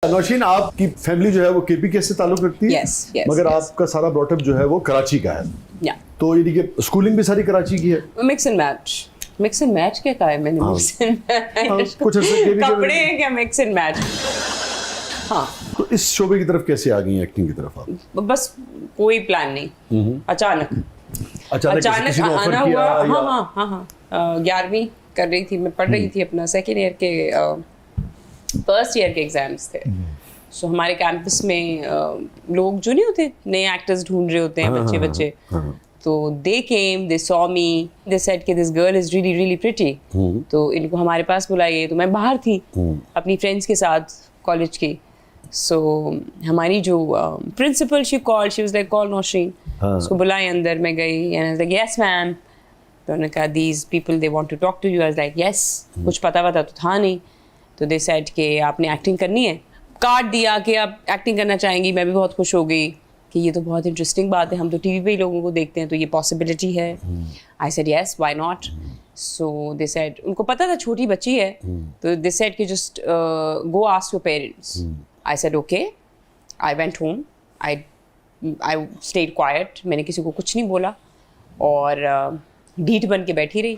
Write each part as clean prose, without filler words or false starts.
नौशीन, आपकी फैमिली जो है वो केपीके से ताल्लुक रखती है। Yes, yes, मगर yes. आपका सारा ब्रॉटअप जो है वो कराची का है। या तो ये देखिए स्कूलिंग भी सारी कराची की है। मिक्स एंड मैच क्या कहा है मैंने? मिक्स एंड मैच कुछ ऐसे KPK में- कपड़े हैं क्या? Mix and match. हाँ, तो इस शोबे की तरफ कैसे आ गई एक्टिंग की तरफ आप? बस कोई प्लान नहीं, अचानक किसी ने ऑफर आना किया हुआ। या- हाँ 11वीं कर रही थी मैं, पढ़ रही थी, अपना सेकेंड ईयर के फर्स्ट ईयर के एग्जाम्स थे। सो हमारे कैंपस में लोग जो नहीं होते, नए एक्टर्स ढूंढ रहे होते हैं, बच्चे तो they came, they saw me, they said कि this girl is really really pretty. तो इनको हमारे पास बुलाइए। तो मैं बाहर थी अपनी फ्रेंड्स के साथ कॉलेज की। सो हमारी जो principal she was like call Nausheen, उसको बुलाए अंदर। मैं गई and I was like yes ma'am. तो उन्होंने कहा these people they want to talk to you. I was like yes. कुछ पता तो था नहीं। तो दे सेड कि आपने एक्टिंग करनी है। कार्ड दिया कि आप एक्टिंग करना चाहेंगी। मैं भी बहुत खुश हो गई कि ये तो बहुत इंटरेस्टिंग बात है, हम तो टीवी पे ही लोगों को देखते हैं, तो ये पॉसिबिलिटी है। I said yes, why not. So they said, उनको पता था छोटी बच्ची है, तो दे सेड कि just go ask your parents. I said okay. I went home, I stayed quite. मैंने किसी को कुछ नहीं बोला और ढीठ बन के बैठी रही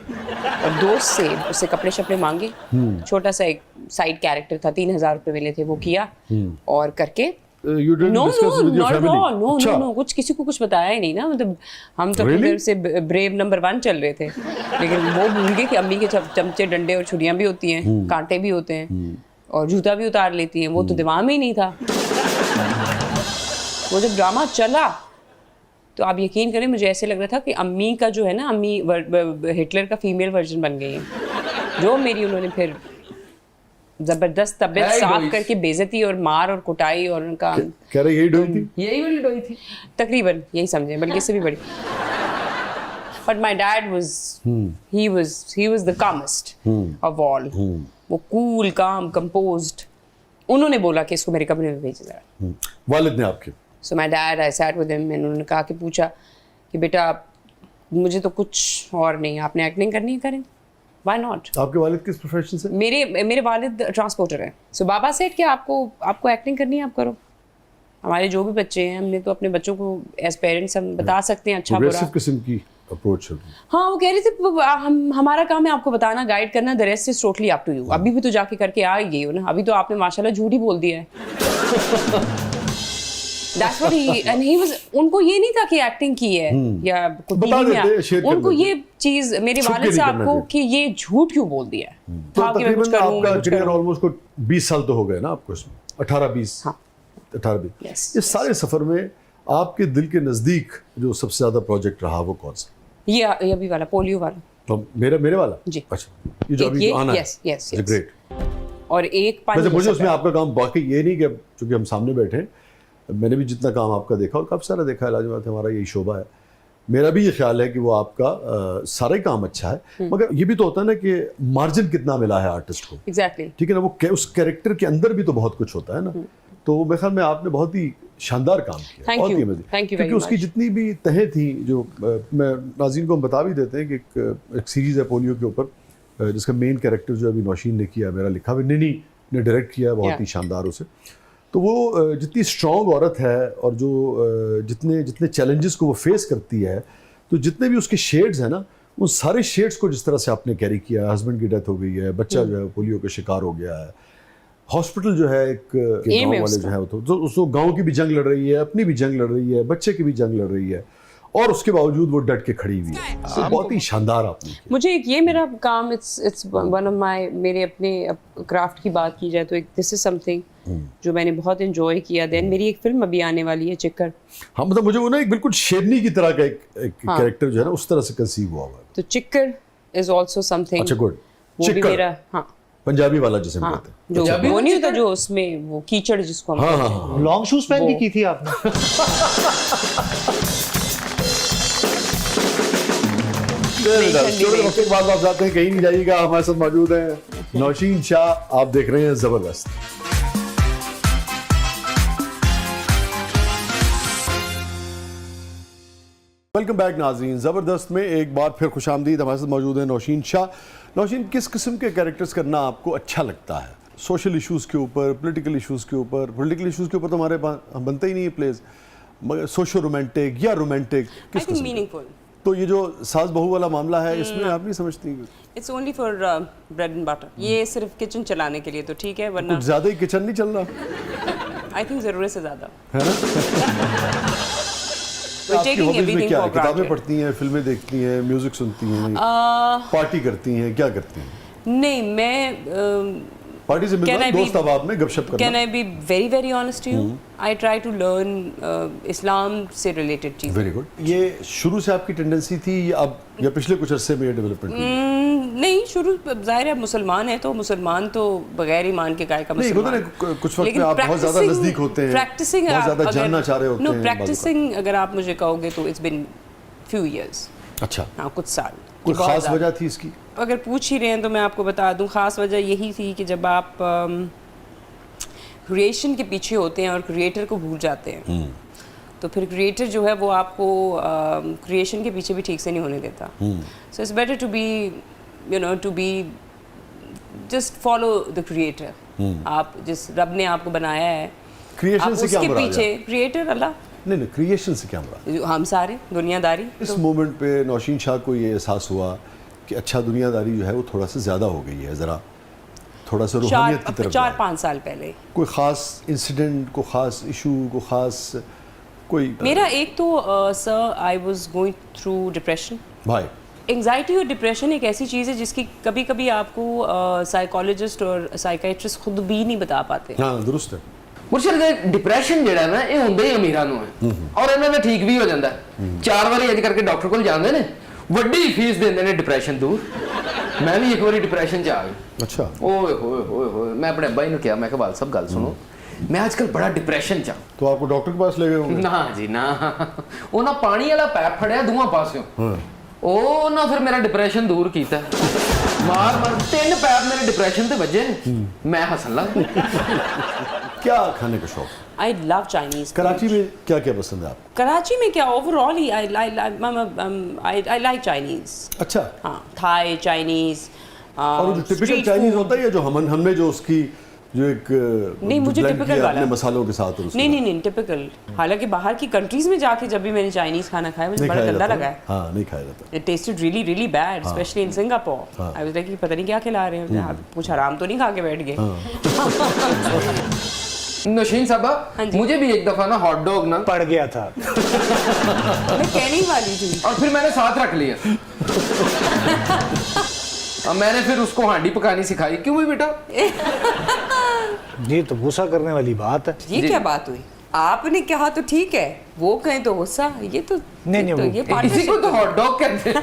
और दोस्त से उससे कपड़े शपड़े मांगे। छोटा सा एक साइड कैरेक्टर था, 3000 रुपये मिले थे, वो किया और करके You didn't discuss with your family? No, कुछ किसी को कुछ बताया ही नहीं ना। मतलब हम तो अपनी Really? तरफ से ब्रेव नंबर 1 चल रहे थे, लेकिन वो भूल गए कि अम्मी के चमचे डंडे और छुरियां भी होती हैं, कांटे भी होते हैं और जूता भी उतार लेती हैं। वो तो दिमाग में ही नहीं था। वो जब ड्रामा चला तो आप यकीन करें, मुझे ऐसे लग रहा था कि अम्मी का जो है ना, अम्मी हिटलर का फीमेल वर्जन बन गई है। जो मेरी उन्होंने फिर जबरदस्त तबीयत साफ करके बेइज्जती और मार और कुटाई और उनका कह रहे यही डोई थी। यही वाली डोई थी तकरीबन, यही समझे, बल्कि इससे भी बड़ी। But my dad he was the calmest of all। वो कूल, काम, कंपोज्ड। उन्होंने बोला कि इसको मेरे कमरे में भेज जरा। वालिद ने आपके? So my dad, I sat with him, उन्होंने कहा कि पूछा कि बेटा मुझे तो कुछ और नहीं, आपने एक्टिंग करनी है, करें, व्हाई नॉट। आपके वालिद किस प्रोफेशन से? मेरे वालिद ट्रांसपोर्टर हैं। सो बाबा सेड कि आपको एक्टिंग करनी है, आप करो। हमारे जो भी बच्चे हैं, हमने तो अपने बच्चों को एज पेरेंट्स हम बता सकते हैं अच्छा बुरा। प्रोग्रेसिव किस्म की अप्रोच है। हाँ, वो कह रही थी हमारा काम है आपको बताना, गाइड करना, the rest is totally up to you. अभी भी तो जाके करके आ ही गई हो ना, अभी तो आपने माशाल्लाह झूठ ही बोल दिया है। That's what he was, उनको ये नहीं था कि एक्टिंग की है या कुछ बता देते, शेयर कर उनको देते। ये चीज मेरे छुप के वालिद नहीं साहब करना को चाहिए। कि ये झूठ क्यों बोल दिया है। तो हाँ, कि मैं कुछ तकरीबन करूँ, आपका मैं कुछ करियर करूँ। ऑलमोस्ट को 20 साल तो हो गए ना आपको इसमें? 18-20? हाँ। 18-20। Yes, इस सारे सफर में आपके दिल के नजदीक जो सबसे ज्यादा प्रोजेक्ट रहा वो कौन सा? ये अभी वाला पोलियो वाला। तो मेरे वाला? जी। अच्छा, ये जो अभी आना है। Yes great. और एक पानी वैसे मुझे जैसा उसमें था। आपका काम बाकी ये नहीं कि चूंकि हम सामने बैठे हैं, मैंने भी जितना काम आपका देखा और काफ़ी सारा देखा है, लाजवाब हमारा यही शोबा है। मेरा भी ये ख्याल है कि वो आपका सारा ही काम अच्छा है, मगर ये भी तो होता है ना कि मार्जिन कितना मिला है आर्टिस्ट को। एग्जैक्टली। ठीक है ना, वो उस कैरेक्टर के अंदर भी तो बहुत कुछ होता है ना। तो मेरे ख्याल में आपने बहुत ही शानदार काम किया। Thank बहुत you. He amazing। Thank you क्योंकि very उसकी much. जितनी भी तहें थी, जो मैं नाज़रीन को हम बता भी देते हैं कि एक सीरीज़ है पोलियो के ऊपर, जिसका मेन कैरेक्टर जो अभी नौशीन ने किया, मेरा लिखा हुआ, निनी ने डायरेक्ट किया, बहुत ही शानदार उसे। तो वो जितनी स्ट्रॉन्ग औरत है और जो जितने चैलेंजेस को वो फेस करती है, तो जितने भी उसके शेड्स हैं ना, उन सारे शेड्स को जिस तरह से आपने कैरी किया। हस्बैंड की डेथ हो गई है, बच्चा जो है पोलियो का शिकार हो गया है, हॉस्पिटल जो है एक गांव वाले जो है तो उसको गांव की भी जंग लड़ रही है, अपनी भी जंग लड़ रही है, बच्चे की भी जंग लड़ रही है, और उसके बावजूद वो डट के खड़ी हुई है। तो बहुत ही शानदार आपने किया। मुझे एक ये मेरा काम, इट्स वन ऑफ माय, मेरे अपने क्राफ्ट की बात की जाए तो एक दिस इज समथिंग जो मैंने बहुत एंजॉय किया। देन मेरी एक फिल्म अभी आने वाली है, चिक्कर। हाँ, मतलब मुझे वो ना एक बिल्कुल शेरनी की तरह का एक कैरेक्टर जो है ना, उस तरह से कंसीव हुआ हुआ है। तो चिक्कर इज आल्सो समथिंग। अच्छा, गुड। वो भी चिक्कर, मेरा, हाँ, पंजाबी वाला जिसे हम हाँ, कहते हैं। जो वो नहीं होता जो उसमें वो कीचड़ जिसको हम हाँ, कहते हाँ, हैं। लॉन्ग शूज पहन के की थी आपने? थोड़े वक्त के बाद आप जाते हैं, कहीं नहीं जाइएगा, हमारे साथ मौजूद हैं नौशीन शाह। आप देख रहे हैं जबरदस्त। वेलकम बैक नाज़रीन। ज़बरदस्त में एक बार फिर खुशामदीद। हमारे साथ मौजूद है नौशीन शाह। नौशीन, किस किस्म के कैरेक्टर्स करना आपको अच्छा लगता है? सोशल इश्यूज़ के ऊपर, पॉलिटिकल इश्यूज़ के ऊपर, पॉलिटिकल इश्यूज़ के ऊपर तो हमारे पास बनता ही नहीं है प्लेस, मगर सोशो रोमांटिक या रोमांटिक आई किस थिंक किस्म? मीनिंगफुल। तो ये जो सास बहू वाला मामला है इसमें आप नहीं समझती it's only for bread and butter. ये सिर्फ किचन चलाने के लिए तो ठीक है, वरना कुछ ज़्यादा ही किचन नहीं चल रहा आई थिंक ज़रूरत से ज़्यादा। है ना? We're आपकी taking हॉबीज में everything क्या for है? किताबें granted. पढ़ती हैं, फिल्में देखती हैं, म्यूजिक सुनती हैं, पार्टी करती हैं, क्या करती हैं? नहीं, मैं पार्टी से मिलना, Can I be- दोस्त अब आप में गपशप कैन करना। I be very very honest to you, I try to learn Islam से रिलेटेड चीज़ें। Very good. ये शुरू से आपकी टेंडेंसी थी या पिछले कुछ अरसे में ये डेवलपमेंट हुई? नहीं, शुरू जाहिर है मुसलमान है तो मुसलमान तो बगैर ईमान के गाय का नहीं, होता मुसलमान। है कुछ वक्त में आप बहुत ज़्यादा नज़दीक होते हैं, प्रैक्टिसिंग बहुत ज़्यादा जानना चाह रहे होते नो हैं। प्रैक्टिसिंग अगर आप मुझे कहोगे तो इट्स बिन फ्यू इयर्स। अच्छा, हाँ, कुछ साल। कोई बहुत ख़ास ज़्यादा। वजह थी इसकी? अगर पूछ ही रहे हैं तो मैं आपको बता दूं, ख़ास वजह यही थी कि जब आप क्रिएशन के पीछे होते हैं और क्रिएटर को भूल जाते हैं, तो फिर क्रिएटर जो है वो आपको क्रिएशन के पीछे भी ठीक से नहीं होने देता। So it's better to be to be just follow the creator. आप जिस रब ने आपको बनाया है, क्रिएशन आप से क्या उसके मुराद है? पीछे क्रिएटर अल्लाह, नहीं, क्रिएशन से क्या मुराद? जो हम सारे दुनियादारी। इस मोमेंट पे नौशीन शाह को ये एहसास हुआ कि अच्छा दुनियादारी जो है वो थोड़ा सा ज़्यादा हो गई है, ज़रा थोड़ा सा रूहानियत की तरफ जाए। 4-5 साल पहले कोई ख़ास इंसिडेंट, को ख़ास इशू, को ख़ास कोई मेरा एक तो sir, I was going through depression. भाई एंजाइटी और डिप्रेशन एक ऐसी चीज़ है जिसकी कभी कभी आपको साइकोलॉजिस्ट और साइकाइट्रिस्ट खुद भी नहीं बता पाते। हाँ, दुरुस्त है। ਮੁਰਸ਼ਦ ਡਿਪਰੈਸ਼ਨ ਜਿਹੜਾ ਨਾ ਇਹ ਹੁੰਦਾ ਹੀ ਅਮੀਰਾਂ ਨੂੰ ਹੈ ਔਰ ਇਹਨਾਂ ਦਾ ਠੀਕ ਵੀ ਹੋ ਜਾਂਦਾ ਹੈ। 4 ਵਾਰੀ ਅੱਜ ਕਰਕੇ ਡਾਕਟਰ ਕੋਲ ਜਾਂਦੇ ਨੇ, ਵੱਡੀ ਫੀਸ ਦਿੰਦੇ ਨੇ ਡਿਪਰੈਸ਼ਨ ਦੂਰ। ਮੈਂ ਵੀ ਇੱਕ ਵਾਰੀ ਡਿਪਰੈਸ਼ਨ 'ਚ ਆ ਗਿਆ। अच्छा, ਓਏ ਹੋਏ ਹੋਏ ਹੋਏ, ਮੈਂ ਆਪਣੇ ਅੱਬਾ ਜੀ ਨੂੰ ਕਿਹਾ, ਮੈਂ ਕਿਹਾ ਵਾਲ ਸਾਹਿਬ ਗੱਲ ਸੁਣੋ, ਮੈਂ ਅੱਜ ਕੱਲ ਬੜਾ ਡਿਪਰੈਸ਼ਨ 'ਚ ਆ। तो आपको डॉक्टर के पास ले गए होंगे? ਨਾ ਜੀ ਨਾ, ਉਹਨਾਂ ਪਾਣੀ ਵਾਲਾ ਪੈਪ ਫੜਿਆ ਦੋਵਾਂ ਪਾਸਿਓਂ, ਉਹ ਨਾ ਫਿਰ ਮੇਰਾ ਡਿਪਰੈਸ਼ਨ ਦੂਰ ਕੀਤਾ। ਮਾਰ ਮਾਰ 3 ਪੈਪ ਮੇਰੇ ਡਿਪਰੈਸ਼ਨ ਤੇ ਵੱਜੇ ਨੇ, ਮੈਂ ਹੱਸਣ ਲੱਗ ਪਿਆ। क्या खाने का शौक? I love Chinese. कराची में क्या क्या पसंद है आपको? कराची में क्या overall he I like Chinese. अच्छा, हाँ, थाई चाइनीज और जो टिपिकल चाइनीज होता है जो हमने जो उसकी जो एक नहीं, मुझे blend typical किया वाला। अपने मसालों के साथ और उसके नहीं साथ। नहीं नहीं टिपिकल। हालांकि बाहर की कंट्रीज में जाके जब भी मैंने चाइनीज खाना खाया मुझे नहीं बड़ा खाया गंदा जाता लगा है। है। हाँ, नहीं खाया जाता। It tasted really really bad, especially in Singapore. हाँ। I was like पता नहीं क्या खिला रहे हैं, कुछ हराम तो नहीं खा के बैठ गए। नौशीन साहबा, हाँ जी। मुझे भी एक दफा ना हॉट डॉग ना पड़ गया था। मैं कहने ही वाली थी। और फिर मैंने साथ रख लिया। अब मैंने फिर उसको हांडी पकानी सिखाई। क्यों भी बेटा? ये तो गुस्सा करने वाली बात है। ये जी। क्या बात हुई? आपने कहा तो ठीक है, वो कहें तो गुस्सा। ये तो नहीं, ये वो- ये इसी को partnership तो हॉट डॉग कहते हैं।